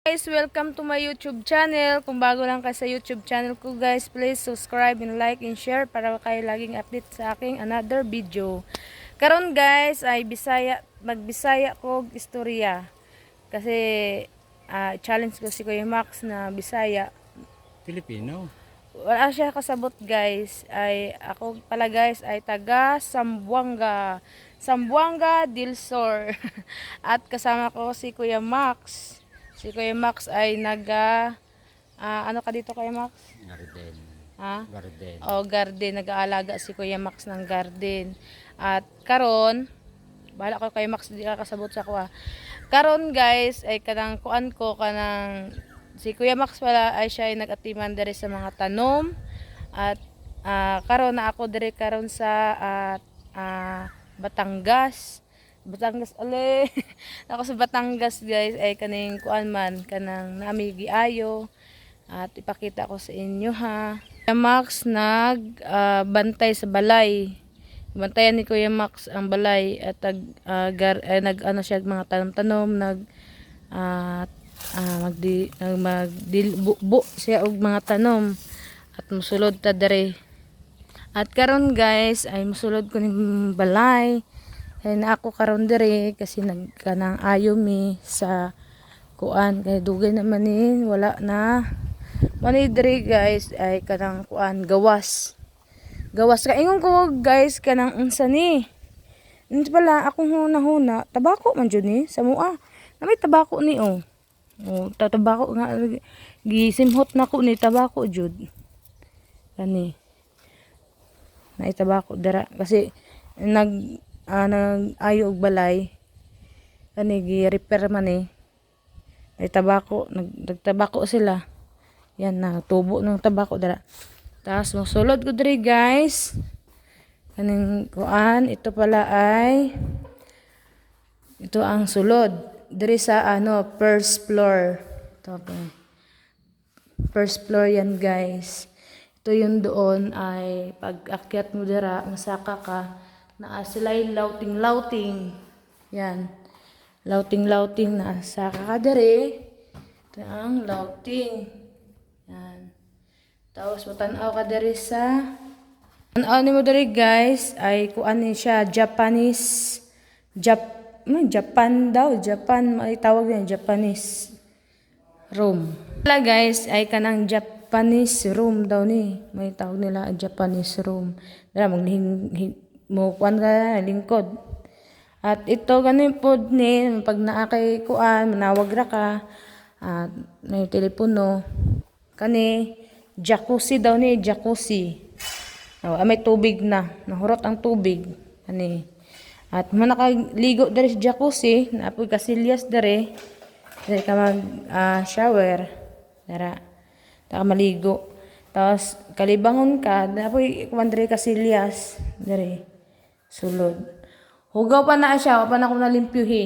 Guys, welcome to my YouTube channel. Kung bago lang kayo sa YouTube channel ko guys, please subscribe and like and share para kayo laging update sa aking another video. Karon guys ay magbisaya ko istorya. Kasi challenge ko si Kuya Max na Bisaya. Filipino. Wala siya kasabot guys. Ay ako pala guys ay taga Zamboanga. Zamboanga del Sur. At kasama ko si Kuya Max. Si Kuya Max ay ano ka dito Kuya Max? Garden. Ha? Garden. O garden, nag-aalaga si Kuya Max ng garden. At karon, bahala ko Kuya Max, di ka kasabot sa kuha. Karon guys, ay kanang kuan ko kanang si Kuya Max pala ay siya ay nag-atiman diri sa mga tanom. At karon na ako diri karon sa Batangas. Batangas ale. Ako sa Batangas guys ay kaning kuan man kanang nami giayo at ipakita ko sa inyo ha. Kuya Max bantay sa balay. Bantayan ni Kuya Max ang balay at nag ano siya mga tanom-tanom magdilbo siya og mga tanom at musulod ta dere. At karon guys ay musulod ko ning balay. Kaya na ako karon dire kasi nagkanang ayo mi sa kuan kay dugay naman ni wala na mani dire guys ay kanang kuan gawas ka ingon ko guys kanang unsa ni hindi pala akong huna tabako man jud ni sa mua na may tabako ni tabako nga gisimhot na ko ni tabako jud kani na tabako dira kasi nag-ayo og balay ani gi-repair man ay tabako nagtabako sila yan na tubo ng tabako dara tapos mosulod ko diri guys kaning kuan ito ang sulod diri sa first floor ito first floor yan guys ito yung doon ay pag akyat mo dira masaka ka na sila'y lauting yan lauting na sa kakadere ito ang lauting yan tapos matanaw ka dere sa tanaw ni mo dere guys ay kuan ni siya Japan may tawag yan Japanese room wala guys ay kanang Japanese room daw ni may tawag nila Japanese room dara mo kuan ka lingkod at ito ganin pod ni pag naa kay kuan manawag ra ka at may telepono kani jacuzzi daw ni may tubig na nahurot ang tubig kani at man nakaligo diri sa jacuzzi naapoy kasilyas diri ka mag shower dara ta maligo tapos kalibangon ka naapoy kuan diri kasilyas diri sulod. Hugaw pa na siya, pa na ako nalimpyuhi.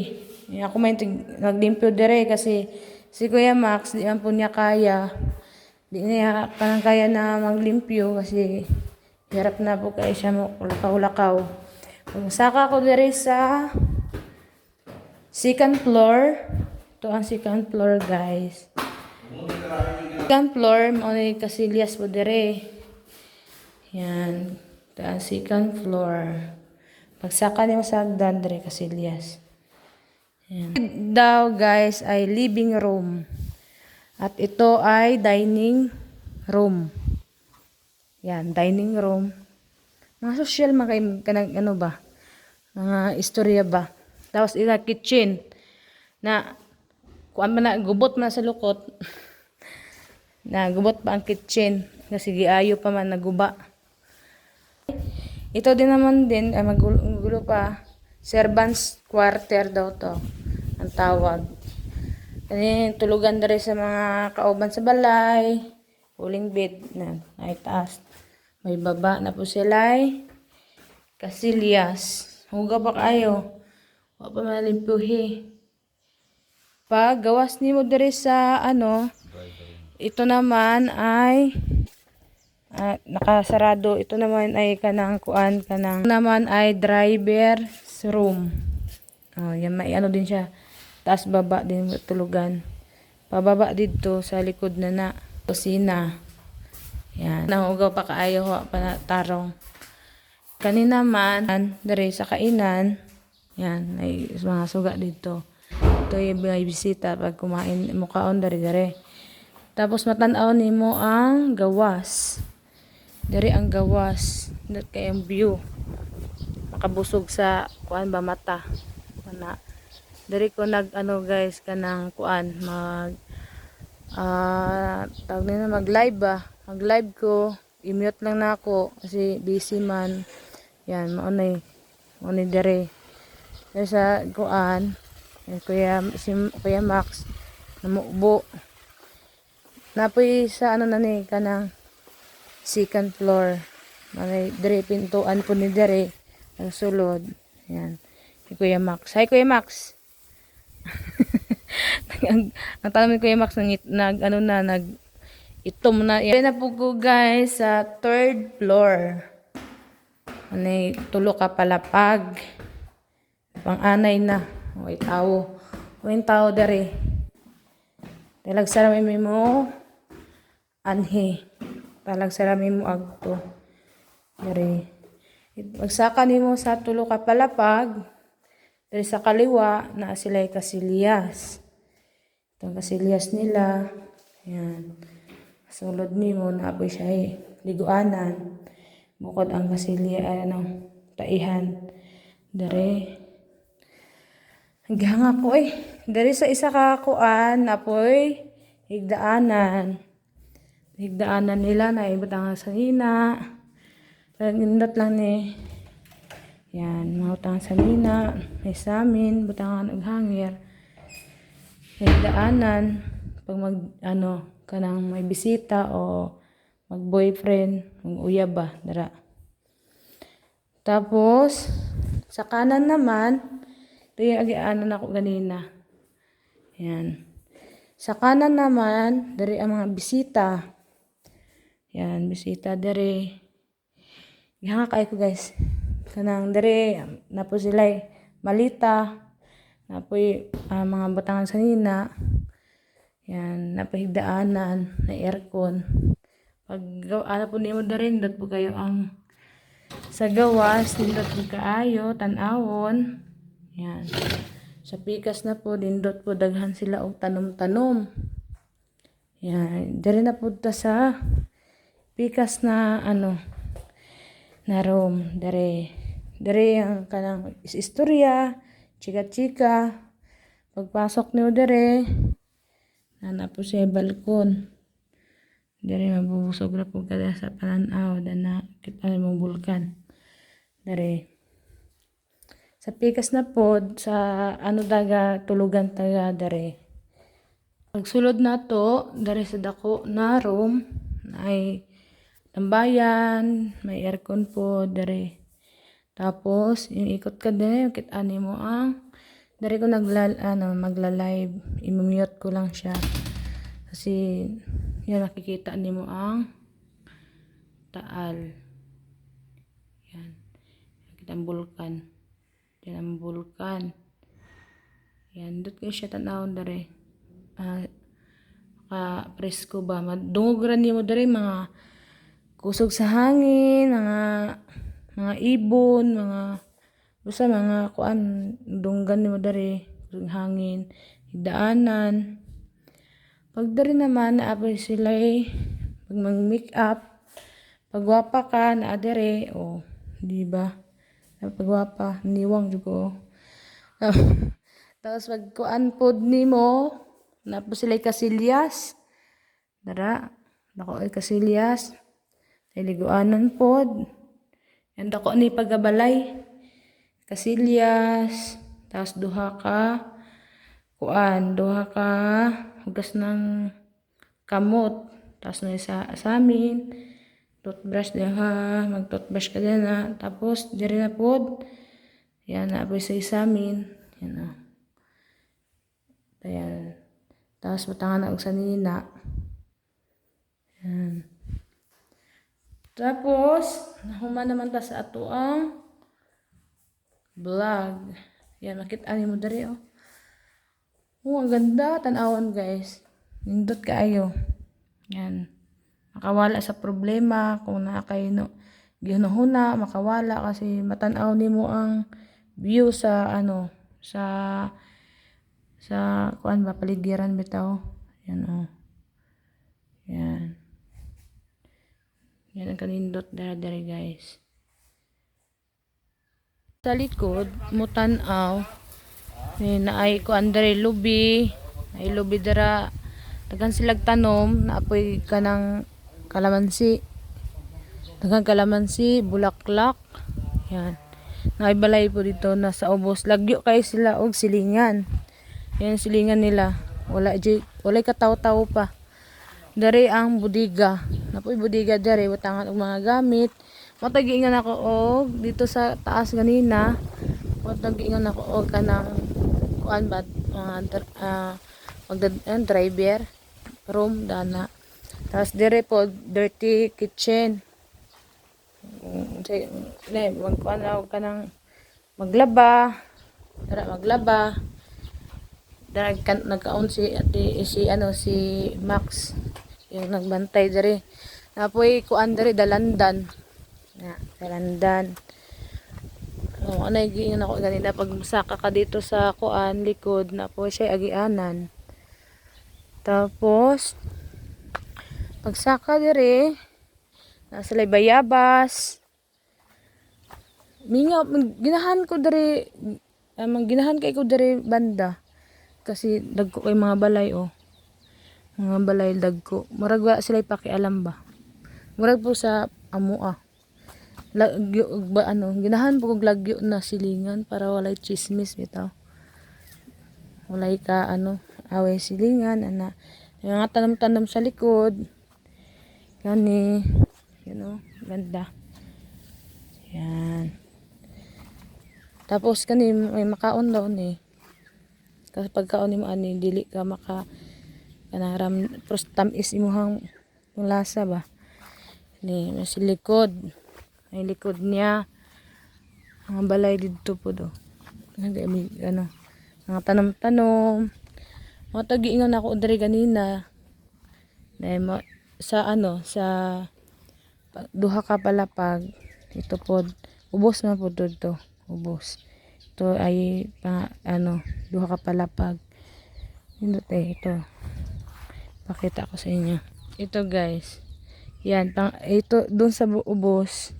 Ako may naglimpyo dire kasi si Kuya Max, di po niya kaya. Di niya kanang kaya na maglimpyo kasi hirap na po kaya siya lakaw-lakaw. Saka ko dire sa second floor. Ito ang second floor guys. Second floor, may kasilyas po dire. Yan. Ito ang second floor. Pagsaka niyo sa hagdan dire kasilyas. Yan. Daw guys ay living room. At ito ay dining room. Yan, dining room. Mga social kanang ano ba? Mga istorya ba? Tapos ila kitchen na kuan man na gubot man sa lukot. Na gubot pa ang kitchen kasi giayo pa man naguba. Ito din naman din, magulo pa, servants quarter daw to, ang tawag. Kasi tulugan na rin sa mga kauban sa balay, uling bed na, ay taas. May baba na po sila kasilyas. Huga pa kayo, wala pa malimpyuhi. Pag gawas ni mo diri sa ito naman ay nakasarado. Ito naman ay kanang naman ay driver's room. Yan may din siya. Taas baba din tulugan. pababa dito sa likod na kusina. Yan. Nangugaw pa kaayo ho pa na tarong. Kanina man, dere sa kainan, yan, may mga suga dito. Ito yung may bisita pag kumain mo kaon dere. Tapos matanaw nimo ang gawas. Dere ang gawas. Dito kay ang view. Makabusog sa kuan ba mata. Kana. Dere ko nag ano guys kanang kuan mag tawag nila mag-live ba. Mag-live ko. I-mute lang na ako kasi busy man. Yan, maunay dere. Dere sa kuan, Kuya Max namubo. Napoy sa ano na ni kanang second floor. Manay dere pintuan po ni dere ang sulod. Yan. Si Kuya Max. Hi Kuya Max. ang tanong ni Kuya Max nag itom na. Yan na po ko guys sa third floor. Anay tulo ka palapag. Pang-anay na. O itawo. O yung tao dari. Talag sarami mo anhi. Talag sarami mo agto. Dari. Magsaka nimo sa tulo ka palapag. Dari sa kaliwa na sila'y kasilyas. Itong kasilyas nila. Yan. Sulod nimo na apoy siya liguanan. Bukod ang kasilya taihan. Dere. Hanggang ako Dere sa isa ka kuan apoy higdaanan. Higdaanan nila na ibutang sa nina. Nindot lang ni. Yan, mautang sa nina. May samin, butangan og hangir. Higdaanan pag kanang may bisita o mag-boyfriend, mag-uyab ba, dara. Tapos, sa kanan naman, ito yung agianan ako ganina. Yan. Sa kanan naman, dari ang mga bisita. Yan, bisita dari. Gihanga kayo ko guys. Kanang dari, napo sila'y malita. Napo mga batangan sa nina. Yan, napahigdaanan, na aircon. Pag po nimo darin, dot po kayo ang sa gawas, dindot po kaayo, tanawon. Yan. Sa pikas na po, dindot po daghan sila og tanom-tanom. Yan. Dari na po ta sa pikas na na room. Dari ang kanang istorya, chika-chika. Pagpasok niyo dari, na po siya balkon. Dari mabubusog na po kada sa pananaw na kita mong bulkan. Dari. Sa pikas na po, sa daga tulugan taga dari. Pagsulod na to, dari sa dako na room, ay tambayan, may aircon po, dari. Tapos, yung ikot ka din, kita mo ang, dari ko magla-live, i-mute ko lang siya. Kasi, yan, nakikita nimo ang taal. Yan. Nakikita ang bulkan. Yan ang bulkan. Yan. Doon kayo siya tanawon dari. Presko ba. Madungog rin nimo dari mga kusog sa hangin, mga ibon, basta mga kuan, dunggan nimo dari. Kusog hangin. Higdaanan. Pag dari naman, naapoy sila pag mag-make up, pagwapa ka, naadere, di ba? Pagwapa, niwang ko. Tapos pagkuan pod nimo, naapoy sila kasilyas, dara, dako ay kasilyas, ay liguanan pod, yan dako ni pagabalay, kasilyas, tapos duha ka hugas ng kamot. Tapos na sa amin, toothbrush mag-toothbrush ka din na. Tapos, diri na pod. Yan na po sa amin. Yan na. Ayan. Tapos, butangan na og sanina. Yan. Tapos, nahuman naman ta sa ato ang vlog. Yan, makita mo dari ang ganda, tanawan guys. Nindot kaayo. Yan. Makawala sa problema kung naa kay no ginahuna, makawala kasi matanaw nimo ang view sa ano sa kuan ba paligiran bitaw. Yan oh. Yan. Yan ang kanindot dere guys. Sa likod mo tan-aw naay ko andre lubi, ay lubi dira dagan silag tanom naapoy kanang kalamansi. Daghang kalamansi, bulaklak. Yan. Naibalay po dito na sa ubos. Lagyo kay sila og silingan. Yan silingan nila. Walay kataw-taw pa. Dari ang budiga. Napoy budiga dari watangan og mga gamit. Matagiingan ako og dito sa taas ganina. Matagiingan ako og kanang kuan ba driver room dana. Tapos dire po dirty kitchen. Magkuan ako kanang maglaba. Nagkaon si Max yung nagbantay diri. Napoy kuan diri dalandan. Dalandan. Anay giingon ako ganina pag saka ka dito sa kuan likod napoy siya agianan. Tapos pagsaka diri nasa lay bayabas. Ginahan ko diri ginahan kay ko diri banda. Kasi dagko kay mga balay oh. Mga balay dagko. Murag wa sila pakialam ba. Murag po sa amoa. Lagyo ba ginahan po kog lagyo na silingan para walay chismis bitaw. Walay ka away silingan ana. Yung mga tanom-tanom sa likod. Gani, ganda. Yan. Tapos kani may makaon daw ni. Kasi pagkaon nimo ani dili ka maka kanaram tamis imuhang lasa ba. Ni may likod. May likod niya. Mga balay dito po do. Mga tanom-tanom. Mga tagiingon ako diri ganina. Sa duha ka palapag ito pod ubos na pod to ubos ito ay duha ka palapag ito pakita ko sa inyo ito guys yan ito doon sa ubos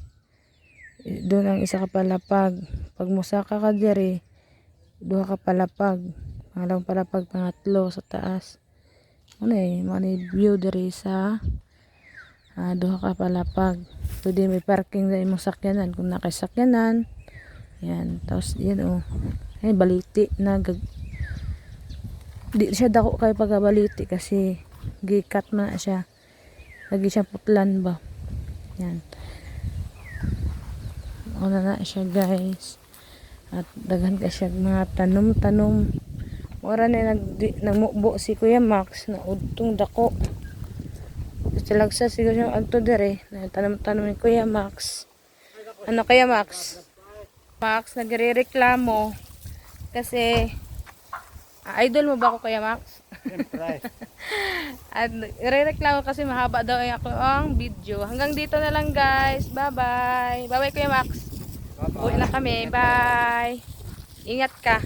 doon ang isa ka palapag pag musaka ka diri duha ka palapag pangalawang palapag pangatlo sa taas manay view diri sa duha ka palapag. Pwede may parking na imong sakyanan kung nakasakyanan. Yan, tapos yan oh. Ay baliti na di siya dako kay pagabaliti kasi gikat man na siya. Lagi siya putlan ba. Yan. Una na siya guys. At daghan ka siya mga tanom-tanom. Ora na nagmubo si Kuya Max na udtong dako. Silagsa siguro siya agto dire na tanam-tanam ni Kuya Max. Ano Kuya Max? Max nagrereklamo kasi idol mo ba ako Kuya Max? Siyempre. At nagrereklamo kasi mahaba daw ang video. Hanggang dito na lang guys. Bye-bye. Bye-bye Kuya Max. Bye-bye. Uwi na kami. Bye. Ingat ka.